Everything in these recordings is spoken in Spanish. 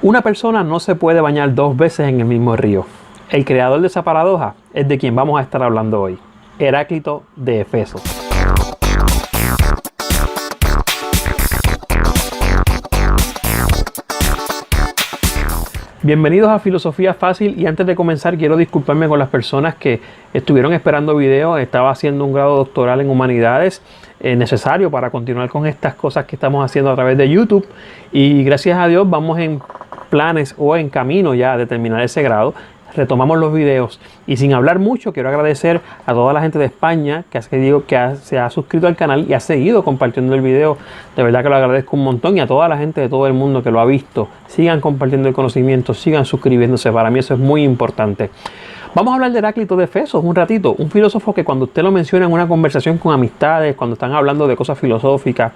Una persona no se puede bañar dos veces en el mismo río. El creador de esa paradoja es de quien vamos a estar hablando hoy, Heráclito de Éfeso. Bienvenidos a Filosofía Fácil, y antes de comenzar quiero disculparme con las personas que estuvieron esperando videos. Estaba haciendo un grado doctoral en Humanidades necesario para continuar con estas cosas que estamos haciendo a través de YouTube, y gracias a Dios vamos en planes o en camino ya de terminar ese grado. Retomamos los videos, y sin hablar mucho quiero agradecer a toda la gente de España que se ha suscrito al canal y ha seguido compartiendo el video. De verdad que lo agradezco un montón, y a toda la gente de todo el mundo que lo ha visto. Sigan compartiendo el conocimiento, sigan suscribiéndose, para mí eso es muy importante. Vamos a hablar de Heráclito de Éfeso un ratito, un filósofo que cuando usted lo menciona en una conversación con amistades, cuando están hablando de cosas filosóficas,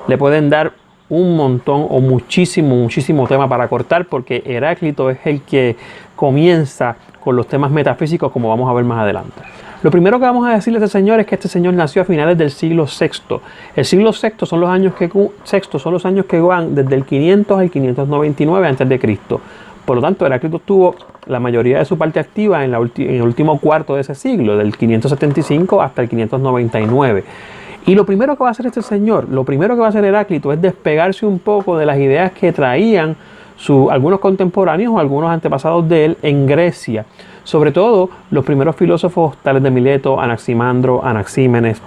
le pueden dar un montón o muchísimo tema para cortar, porque Heráclito es el que comienza con los temas metafísicos, como vamos a ver más adelante. Lo primero que vamos a decirle a este señor es que este señor nació a finales del siglo VI. El siglo VI son los años que van desde el 500 al 599 a.C. Por lo tanto, Heráclito tuvo la mayoría de su parte activa en el último cuarto de ese siglo, del 575 hasta el 599. Y lo primero que va a hacer este señor, lo primero que va a hacer Heráclito, es despegarse un poco de las ideas que traían algunos contemporáneos o algunos antepasados de él en Grecia. Sobre todo los primeros filósofos tales de Mileto, Anaximandro, Anaxímenes,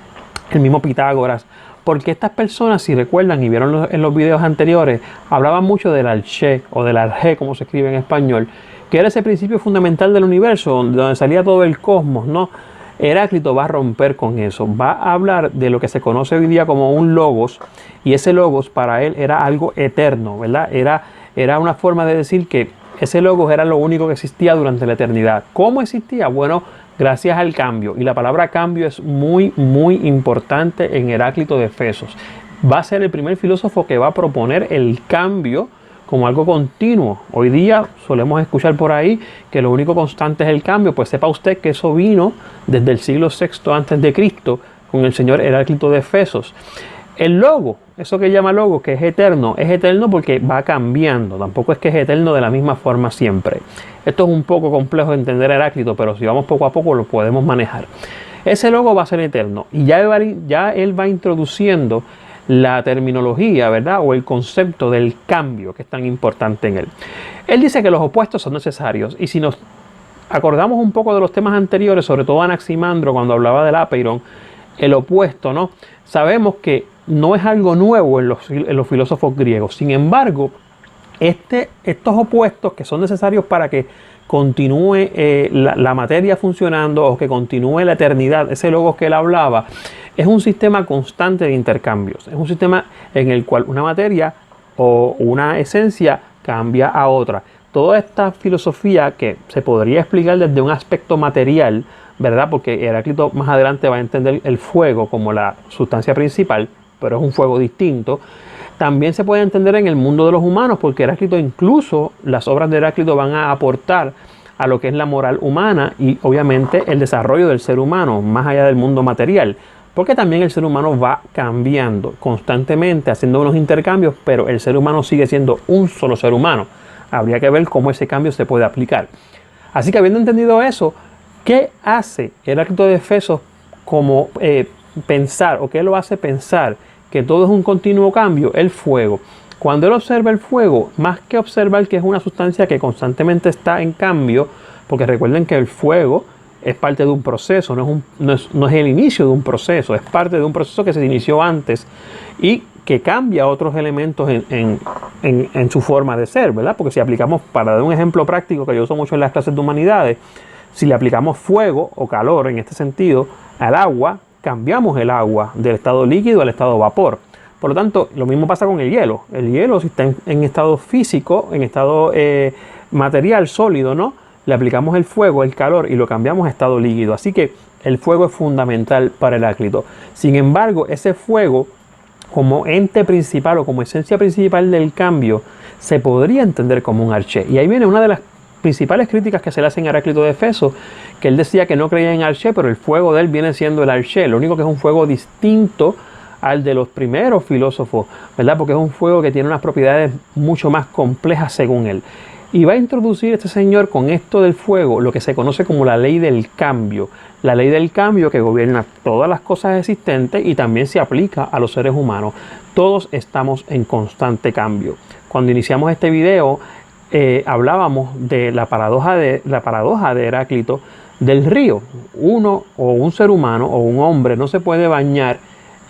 el mismo Pitágoras. Porque estas personas, si recuerdan y vieron en los videos anteriores, hablaban mucho del arché o del arjé, como se escribe en español, que era ese principio fundamental del universo, donde salía todo el cosmos, ¿no? Heráclito va a romper con eso, va a hablar de lo que se conoce hoy día como un logos, y ese logos para él era algo eterno, ¿verdad? Era una forma de decir que ese logos era lo único que existía durante la eternidad. ¿Cómo existía? Bueno, gracias al cambio, y la palabra cambio es muy importante en Heráclito de Éfeso. Va a ser el primer filósofo que va a proponer el cambio como algo continuo. Hoy día solemos escuchar por ahí que lo único constante es el cambio. Pues sepa usted que eso vino desde el siglo VI a.C. con el señor Heráclito de Éfeso. El logo, eso que llama logo, que es eterno porque va cambiando. Tampoco es que es eterno de la misma forma siempre. Esto es un poco complejo de entender a Heráclito, pero si vamos poco a poco lo podemos manejar. Ese logo va a ser eterno, y ya él va introduciendo la terminología, ¿verdad? O el concepto del cambio, que es tan importante en él. Él dice que los opuestos son necesarios, y si nos acordamos un poco de los temas anteriores, sobre todo Anaximandro cuando hablaba del apeiron, el opuesto, ¿no? Sabemos que no es algo nuevo en los filósofos griegos. Sin embargo, estos opuestos que son necesarios para que continúe la materia funcionando, o que continúe la eternidad, ese logos que él hablaba, es un sistema constante de intercambios. Es un sistema en el cual una materia o una esencia cambia a otra. Toda esta filosofía, que se podría explicar desde un aspecto material, ¿verdad? Porque Heráclito más adelante va a entender el fuego como la sustancia principal, pero es un fuego distinto. También se puede entender en el mundo de los humanos, porque Heráclito, incluso las obras de Heráclito van a aportar a lo que es la moral humana y obviamente el desarrollo del ser humano más allá del mundo material, porque también el ser humano va cambiando constantemente, haciendo unos intercambios, pero el ser humano sigue siendo un solo ser humano. Habría que ver cómo ese cambio se puede aplicar. Así que, habiendo entendido eso, ¿qué hace Heráclito de Éfeso como pensar, o qué lo hace pensar que todo es un continuo cambio? El fuego. Cuando él observa el fuego, más que observar que es una sustancia que constantemente está en cambio, porque recuerden que el fuego es parte de un proceso, no es el inicio de un proceso, es parte de un proceso que se inició antes y que cambia otros elementos en su forma de ser, ¿verdad? Porque si aplicamos, para dar un ejemplo práctico que yo uso mucho en las clases de humanidades, si le aplicamos fuego o calor en este sentido al agua, cambiamos el agua del estado líquido al estado vapor. Por lo tanto, lo mismo pasa con el hielo. El hielo, si está en estado físico, en estado material sólido, ¿no? Le aplicamos el fuego, el calor, y lo cambiamos a estado líquido. Así que el fuego es fundamental para Heráclito. Sin embargo, ese fuego, como ente principal o como esencia principal del cambio, se podría entender como un arché. Y ahí viene una de las principales críticas que se le hacen a Heráclito de Éfeso, que él decía que no creía en arché, pero el fuego de él viene siendo el arché. Lo único que es un fuego distinto al de los primeros filósofos, ¿verdad? Porque es un fuego que tiene unas propiedades mucho más complejas según él. Y va a introducir este señor con esto del fuego lo que se conoce como la ley del cambio. La ley del cambio que gobierna todas las cosas existentes y también se aplica a los seres humanos. Todos estamos en constante cambio. Cuando iniciamos este video hablábamos de la paradoja de Heráclito del río. Uno o un ser humano o un hombre no se puede bañar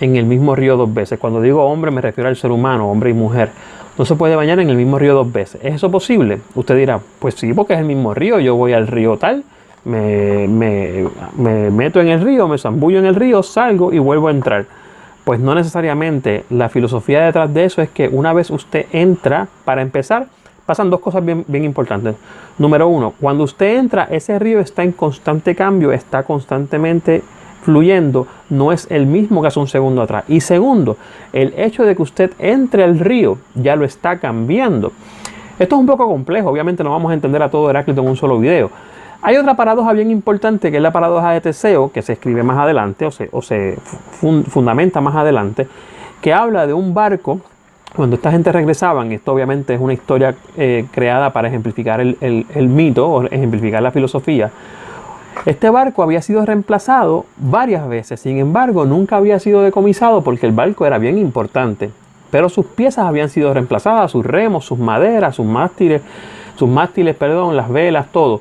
en el mismo río dos veces. Cuando digo hombre me refiero al ser humano, hombre y mujer. No se puede bañar en el mismo río dos veces. ¿Es eso posible? Usted dirá, pues sí, porque es el mismo río. Yo voy al río tal, me meto en el río, me zambullo en el río, salgo y vuelvo a entrar. Pues no necesariamente. La filosofía detrás de eso es que una vez usted entra, para empezar, pasan dos cosas bien importantes. Número uno, cuando usted entra, ese río está en constante cambio, está constantemente fluyendo, no es el mismo que hace un segundo atrás. Y segundo, el hecho de que usted entre al río ya lo está cambiando. Esto es un poco complejo, obviamente no vamos a entender a todo Heráclito en un solo video. Hay otra paradoja bien importante que es la paradoja de Teseo, que se escribe más adelante o se fundamenta más adelante, que habla de un barco. Cuando esta gente regresaban, esto obviamente es una historia creada para ejemplificar el mito o ejemplificar la filosofía. Este barco había sido reemplazado varias veces, sin embargo nunca había sido decomisado porque el barco era bien importante. Pero sus piezas habían sido reemplazadas, sus remos, sus maderas, sus mástiles, las velas, todo.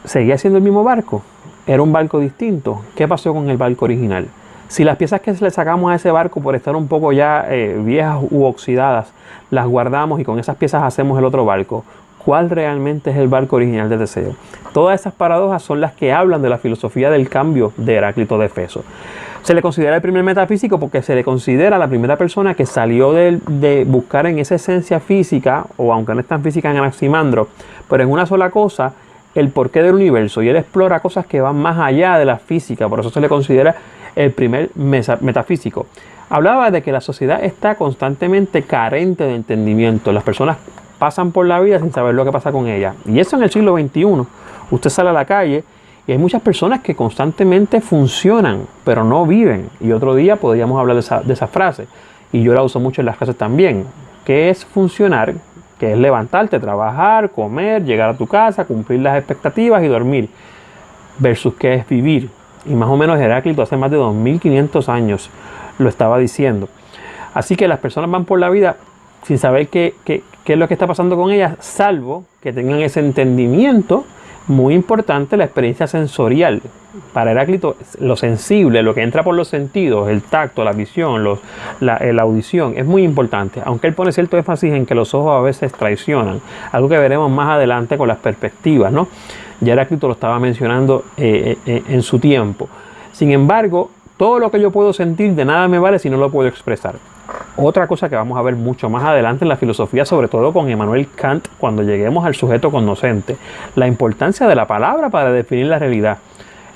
¿Seguía siendo el mismo barco? ¿Era un barco distinto? ¿Qué pasó con el barco original? Si las piezas que le sacamos a ese barco por estar un poco ya viejas u oxidadas, las guardamos y con esas piezas hacemos el otro barco, ¿cuál realmente es el barco original de Teseo? Todas esas paradojas son las que hablan de la filosofía del cambio de Heráclito de Éfeso. Se le considera el primer metafísico porque se le considera la primera persona que salió de buscar en esa esencia física, o aunque no es tan física en Anaximandro, pero en una sola cosa, el porqué del universo. Y él explora cosas que van más allá de la física, por eso se le considera el primer metafísico. Hablaba de que la sociedad está constantemente carente de entendimiento. Las personas pasan por la vida sin saber lo que pasa con ella. Y eso en el siglo XXI. Usted sale a la calle y hay muchas personas que constantemente funcionan, pero no viven. Y otro día podríamos hablar de esa frase. Y yo la uso mucho en las clases también. ¿Qué es funcionar? Que es levantarte, trabajar, comer, llegar a tu casa, cumplir las expectativas y dormir. Versus qué es vivir. Y más o menos Heráclito hace más de 2500 años lo estaba diciendo. Así que las personas van por la vida sin saber qué es lo que está pasando con ellas, salvo que tengan ese entendimiento. Muy importante la experiencia sensorial. Para Heráclito, lo sensible, lo que entra por los sentidos, el tacto, la visión, la audición, es muy importante. Aunque él pone cierto énfasis en que los ojos a veces traicionan. Algo que veremos más adelante con las perspectivas, ¿no? Ya Heráclito lo estaba mencionando en su tiempo. Sin embargo, todo lo que yo puedo sentir de nada me vale si no lo puedo expresar. Otra cosa que vamos a ver mucho más adelante en la filosofía, sobre todo con Immanuel Kant, cuando lleguemos al sujeto cognoscente, la importancia de la palabra para definir la realidad.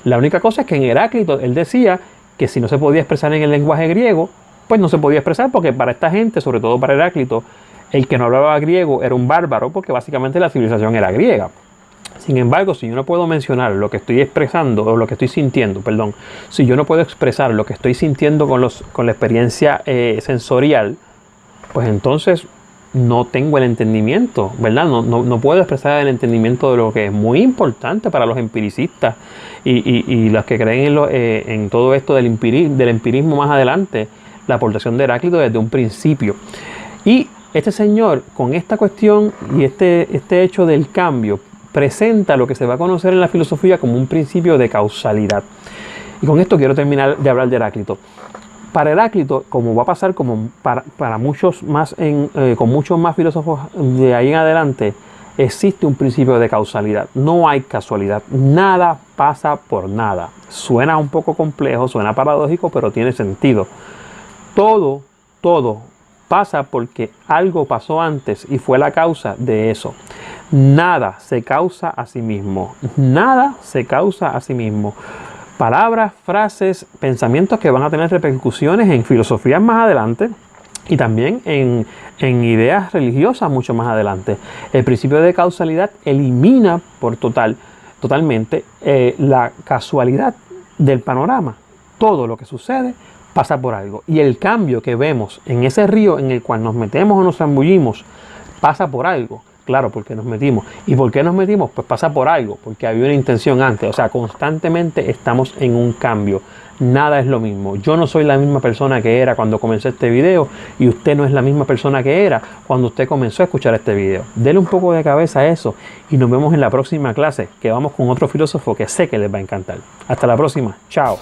La única cosa es que en Heráclito él decía que si no se podía expresar en el lenguaje griego, pues no se podía expresar, porque para esta gente, sobre todo para Heráclito, el que no hablaba griego era un bárbaro, porque básicamente la civilización era griega. Sin embargo, si yo no puedo mencionar lo que estoy expresando, o lo que estoy sintiendo, perdón, si yo no puedo expresar lo que estoy sintiendo con la experiencia sensorial, pues entonces no tengo el entendimiento, ¿verdad? No puedo expresar el entendimiento de lo que es muy importante para los empiricistas y los que creen en todo esto del empirismo más adelante, la aportación de Heráclito desde un principio. Y este señor, con esta cuestión y este hecho del cambio, presenta lo que se va a conocer en la filosofía como un principio de causalidad. Y con esto quiero terminar de hablar de Heráclito. Para Heráclito, como va a pasar como para muchos más con muchos más filósofos de ahí en adelante, existe un principio de causalidad. No hay casualidad. Nada pasa por nada. Suena un poco complejo, suena paradójico, pero tiene sentido. Todo pasa porque algo pasó antes y fue la causa de eso. Nada se causa a sí mismo. Nada se causa a sí mismo. Palabras, frases, pensamientos que van a tener repercusiones en filosofías más adelante y también en ideas religiosas mucho más adelante. El principio de causalidad elimina totalmente la casualidad del panorama. Todo lo que sucede pasa por algo. Y el cambio que vemos en ese río en el cual nos metemos o nos zambullimos, pasa por algo. Claro, porque nos metimos. ¿Y por qué nos metimos? Pues pasa por algo, porque había una intención antes. O sea, constantemente estamos en un cambio. Nada es lo mismo. Yo no soy la misma persona que era cuando comencé este video y usted no es la misma persona que era cuando usted comenzó a escuchar este video. Dele un poco de cabeza a eso y nos vemos en la próxima clase, que vamos con otro filósofo que sé que les va a encantar. Hasta la próxima. Chao.